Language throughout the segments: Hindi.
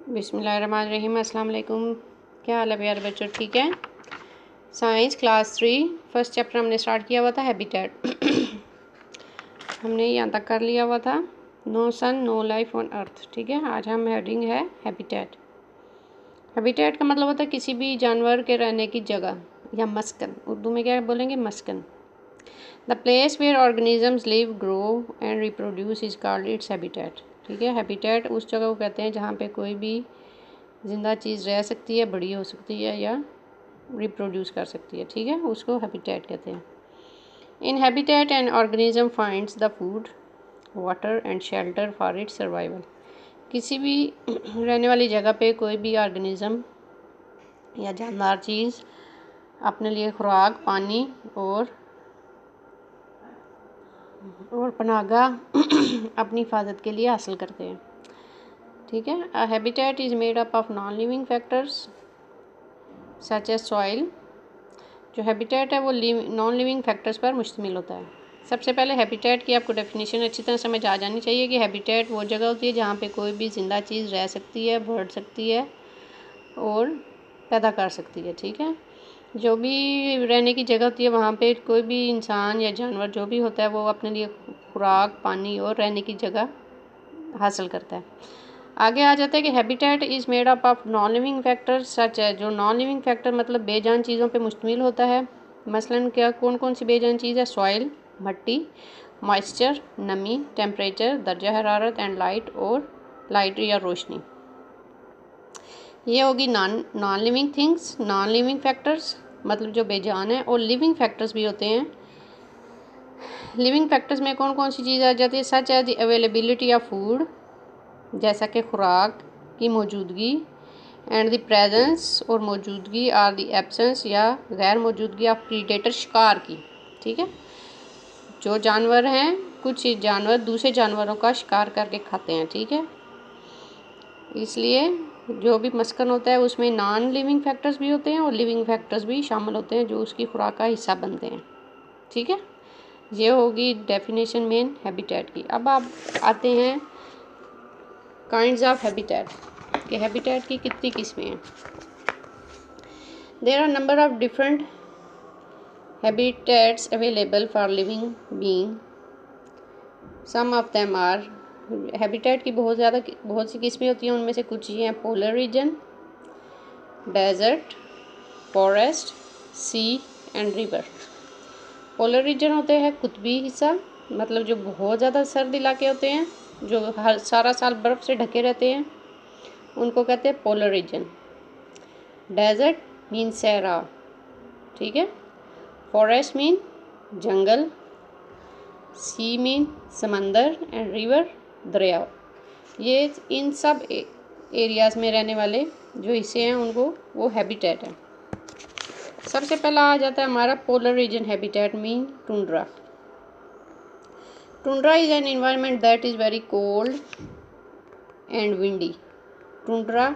बिस्मिल्लाहिर्रहमानिर्रहीम। अस्सलाम वालेकुम। क्या हाल है प्यारे बच्चों, ठीक है? साइंस क्लास 3 फर्स्ट चैप्टर हमने स्टार्ट किया हुआ था हैबिटेट। हमने यहाँ तक कर लिया हुआ था no sun no life on earth, ठीक है। आज हम हेडिंग है हैबिटेट। हैबिटेट का मतलब होता है किसी भी जानवर के रहने की जगह या मस्कन। उर्दू में क्या बोलेंगे? मस्कन। The place where organisms live, grow and reproduce is called its habitat, ठीक है। हैबिटेट उस जगह को कहते हैं जहाँ पे कोई भी ज़िंदा चीज़ रह सकती है, बड़ी हो सकती है या रिप्रोड्यूस कर सकती है, ठीक है, उसको हैबिटेट कहते हैं। In habitat an organism finds the food, water and shelter for its survival. किसी भी रहने वाली जगह पे कोई भी ऑर्गेनिज्म या जानदार चीज़ अपने लिए खुराक, पानी और पनाहगाह अपनी हिफाजत के लिए हासिल करते हैं, ठीक है। A habitat is made up of non living factors such as soil. जो हैबिटेट है वो नॉन लिविंग फैक्टर्स पर मुश्तमिल होता है। सबसे पहले हैबिटेट की आपको डेफिनेशन अच्छी तरह समझ आ जानी चाहिए कि हैबिटेट वो जगह होती है जहाँ पे कोई भी ज़िंदा चीज़ रह सकती है, बढ़ सकती है और पैदा कर सकती है, ठीक है। जो भी रहने की जगह होती है वहाँ पे कोई भी इंसान या जानवर जो भी होता है वो अपने लिए खुराक, पानी और रहने की जगह हासिल करता है। आगे आ जाता है कि habitat is made up of non living factor सच है। जो नॉन लिविंग फैक्टर मतलब बेजान चीज़ों पे मुश्तमिल होता है। मसलन क्या कौन कौन सी बेजान चीज़ है? सॉइल, मिट्टी, मॉइस्चर, नमी, टेम्परेचर, दर्जा हरारत एंड लाइट या रोशनी। ये होगी non living things, non living factors मतलब जो बेजान है। और लिविंग फैक्टर्स भी होते हैं। लिविंग फैक्टर्स में कौन कौन सी चीज़ आ जाती है? सच है द अवेलेबिलिटी ऑफ फूड, जैसा कि खुराक की मौजूदगी, एंड द प्रेजेंस और मौजूदगी और द एब्सेंस या गैर मौजूदगी ऑफ प्रीडेटर, शिकार की, ठीक है। जो जानवर हैं, कुछ जानवर दूसरे जानवरों का शिकार करके खाते हैं, ठीक है। इसलिए जो भी मस्कन होता है उसमें नॉन लिविंग फैक्टर्स भी होते हैं और लिविंग फैक्टर्स भी शामिल होते हैं जो उसकी खुराक का हिस्सा बनते हैं, ठीक है। ये होगी डेफिनेशन मेन हैबिटेट की। अब आप आते हैं काइंड्स ऑफ हैबिटेट कि हैबिटेट की कितनी किस्में हैं। There are number of different habitats available for living being. Some of them are, habitat की बहुत सी किस्में होती हैं। उनमें से कुछ ये हैं: polar region, desert, forest, sea and river. Polar region होते हैं कुतबी हिस्सा, मतलब जो बहुत ज़्यादा सर्द इलाके होते हैं, जो हर सारा साल बर्फ़ से ढके रहते हैं, उनको कहते हैं पोलर रीजन। डेजर्ट मीन सहरा, ठीक है। फॉरेस्ट मीन जंगल, सी मीन समंदर एंड रिवर दरिया। ये इन सब एरियाज़ में रहने वाले जो हिस्से हैं उनको वो हैबिटेट है। सबसे पहला आ जाता है हमारा polar region habitat mean tundra. Tundra is an environment that is very cold and windy. Tundra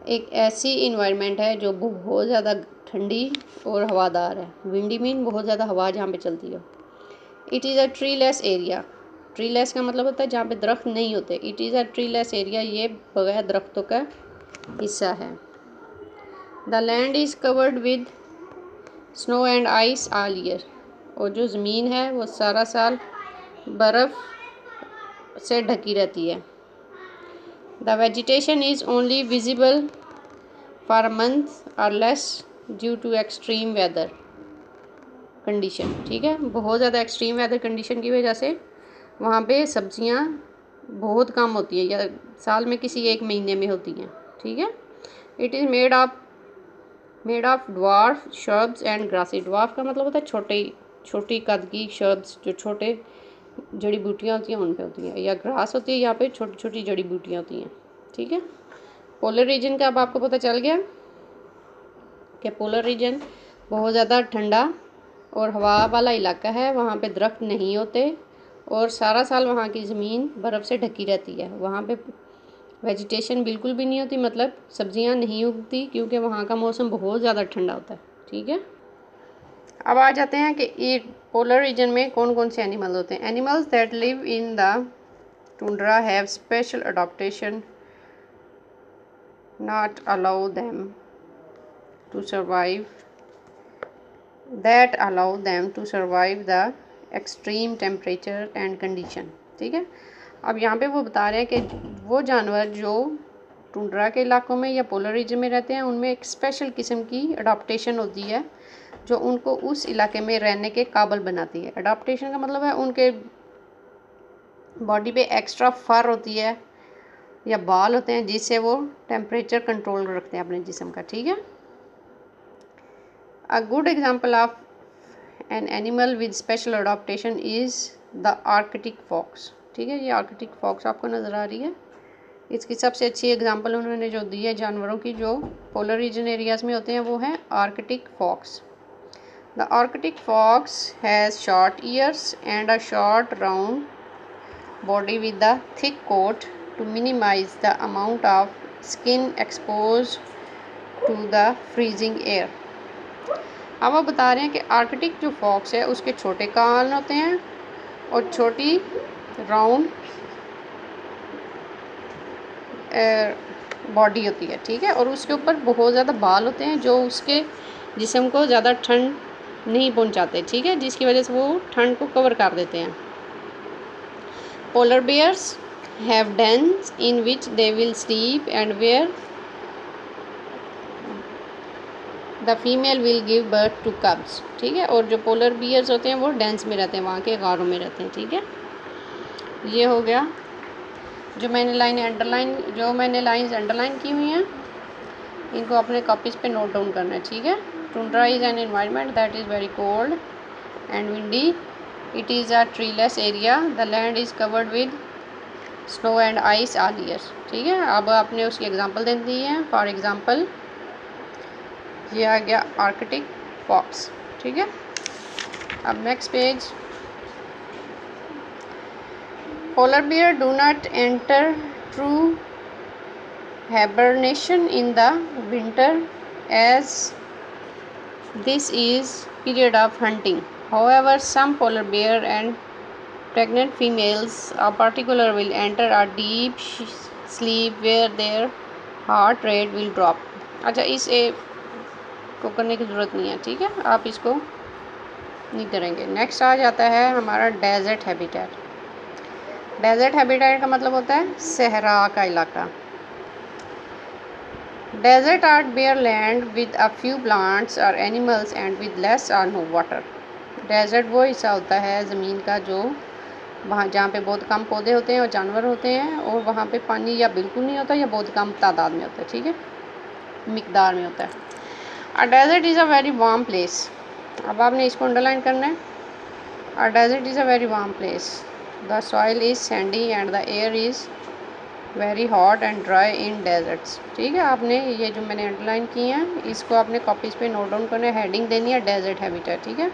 एक ऐसी इन्वायरमेंट है जो बहुत ज़्यादा ठंडी और हवादार है। विंडी मीन बहुत ज़्यादा हवा जहाँ पे चलती है। It is a tree less area. Tree less का मतलब होता है जहाँ पे दरख्त नहीं होते। It is a tree less area, ये बगैर दरख्तों का हिस्सा है। The land is covered with snow and ice all year. और जो ज़मीन है वो सारा साल बर्फ़ से ढकी रहती है। The vegetation is only visible for a month or less due to extreme weather condition, ठीक है। बहुत ज़्यादा एक्सट्रीम वेदर कंडीशन की वजह से वहाँ पे सब्जियाँ बहुत कम होती हैं या साल में किसी एक महीने में होती हैं, ठीक है। It is made of dwarf shrubs and grassy. Dwarf का मतलब होता है छोटी कद की शर्ब्स, जो छोटे जड़ी बूटियाँ होती हैं उन पे होती हैं, या ग्रास होती है, यहाँ पे छोटी छोटी जड़ी बूटियाँ होती हैं, ठीक है। पोलर रीजन का अब आपको पता चल गया कि पोलर रीजन बहुत ज़्यादा ठंडा और हवा वाला इलाका है। वहाँ पे दरख्त नहीं होते और सारा साल वहाँ की ज़मीन बर्फ़ से ढकी रहती है। वहाँ पे वेजिटेशन बिल्कुल भी नहीं होती, मतलब सब्जियाँ नहीं उगती, क्योंकि वहाँ का मौसम बहुत ज़्यादा ठंडा होता है, ठीक है। अब आ जाते हैं कि ये पोलर रीजन में कौन कौन से एनिमल होते हैं। Animals that live in the tundra have special adaptation not allow them to survive that allow them to survive the extreme temperature and condition। ठीक है, अब यहाँ पे वो बता रहे हैं कि वो जानवर जो टुंड्रा के इलाकों में या पोलर रीजन में रहते हैं उनमें एक स्पेशल किस्म की अडाप्टेशन होती है जो उनको उस इलाके में रहने के काबिल बनाती है। अडाप्टेशन का मतलब है उनके बॉडी पे एक्स्ट्रा फर होती है या बाल होते हैं जिससे वो टेम्परेचर कंट्रोल रखते हैं अपने जिस्म का। ठीक है, a good example of an animal with special adaptation is the Arctic fox. ठीक है, ये आर्कटिक फॉक्स आपको नज़र आ रही है। इसकी सबसे अच्छी एग्जांपल उन्होंने जो दी है जानवरों की जो पोलर रीजन एरियाज़ में होते हैं वो है Arctic fox. The Arctic fox has short ears and a short round body with the thick coat to minimise the amount of skin expose to the freezing air. अब वो बता रहे हैं कि आर्कटिक जो फॉक्स है उसके छोटे कान होते हैं और छोटी राउंड बॉडी होती है। ठीक है, और उसके ऊपर बहुत ज़्यादा बाल होते हैं जो उसके जिस्म को ज़्यादा ठंड नहीं पहुंचाते। ठीक है, जिसकी वजह से वो ठंड को कवर कर देते हैं। Polar bears have dens in which they will sleep and where the female will give birth to cubs. ठीक है, और जो पोलर बियर्स होते हैं वो डेंस में रहते हैं, वहाँ के गारों में रहते हैं। ठीक है, ये हो गया जो मैंने लाइन्स अंडरलाइन की हुई हैं इनको अपने कॉपीज़ पे नोट डाउन करना है। ठीक है, tundra is an environment that is very cold and windy. It is a treeless area. The land is covered with snow and ice all year. ठीक है, अब आपने उसकी एग्जांपल दे दी है। फॉर एग्जांपल ये आ गया आर्कटिक फॉक्स। ठीक है, अब next page. Polar bear do not enter true hibernation in the winter as this is period of hunting. However, some polar bear and pregnant females in particular will enter a deep sleep where their heart rate will drop। अच्छा, इस को करने की ज़रूरत नहीं है। ठीक है, आप इसको नहीं करेंगे। नेक्स्ट आ जाता है हमारा डेजर्ट हैबिटेट। डेजर्ट हैबिटेट का मतलब होता है सहरा का इलाका। Desert are bare land with a few plants और animals and with less or no water. Desert वो हिस्सा होता है ज़मीन का जो वहाँ जहाँ पे बहुत कम पौधे होते हैं और जानवर होते हैं और वहाँ पे पानी या बिल्कुल नहीं होता या बहुत कम तादाद में होता है। ठीक है, मिकदार में होता है। A desert is a very warm place. अब आपने इसको अंडरलाइन करना है। A desert is a very warm place. The soil is sandy and the air is very hot and dry in deserts। ठीक है, आपने ये जो मैंने अंडरलाइन की हैं इसको आपने कॉपीज़ पे नोट डाउन करना है। हेडिंग देनी है डेजर्ट हैबिटेट। ठीक है,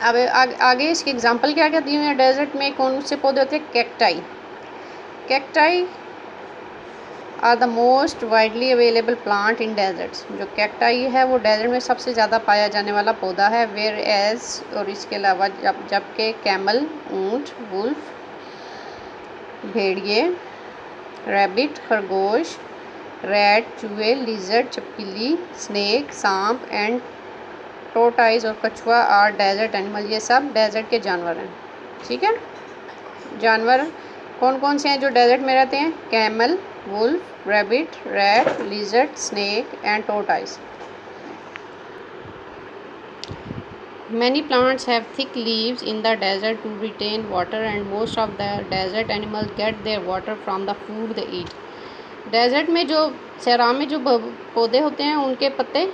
अब आगे इसकी एग्जांपल क्या क्या दी हुई है। डेजर्ट में कौन से पौधे होते हैं? Cacti. Cacti are the most widely available plant in deserts. जो कैक्टाई है वो डेजर्ट में सबसे ज़्यादा पाया जाने वाला पौधा है। वेयर एज और इसके अलावा जबकि कैमल, ऊँट, वुल्फ, भेड़िए, रैबिट, खरगोश, रैट, चूहे, लिजर्ड, चपकिली, स्नेक, सांप एंड टोटाइज और कछुआ आर डेजर्ट एनिमल। ये सब डेजर्ट के जानवर हैं। ठीक है, जानवर कौन कौन से हैं जो डेजर्ट में रहते हैं? Camel, wolf, rabbit, rat, lizard, snake and tortoise. Many plants have thick leaves in the desert to retain water and most of the desert animals get their water from the food they eat। Desert में जो सहरा में जो पौधे होते हैं उनके पत्ते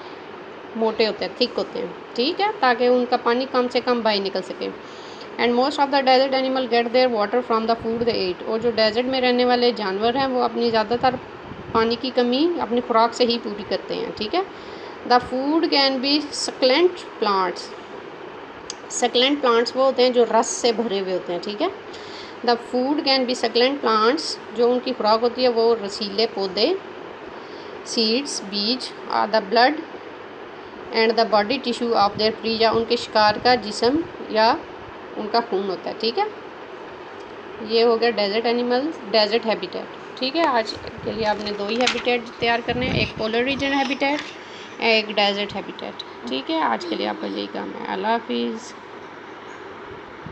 मोटे होते हैं, थिक होते हैं। ठीक है, ताकि उनका पानी कम से कम बाहर निकल सके। And most of the desert animal get their water from the food they eat. और जो डेजर्ट में रहने वाले जानवर हैं वो अपनी ज़्यादातर पानी की कमी अपनी खुराक से ही पूरी करते हैं। ठीक है, the food can be succulent plants. Succulent plants वो होते हैं जो रस से भरे हुए होते हैं। ठीक है, the food can be succulent plants. जो उनकी खुराक होती है वो रसीले पौधे, सीड्स, बीज are the blood and the body tissue of their prey. या उनके शिकार का जिस्म या उनका खून होता है। ठीक है, ये हो गया डेजर्ट एनिमल्स, डेजर्ट हैबिटेट। ठीक है, आज के लिए आपने 2 ही हैबिटेट तैयार करने हैं, एक पोलर रीजन हैबिटेट, एक डेजर्ट हैबिटेट। ठीक है, आज के लिए आपका यही काम है। अल्लाह हाफिज़।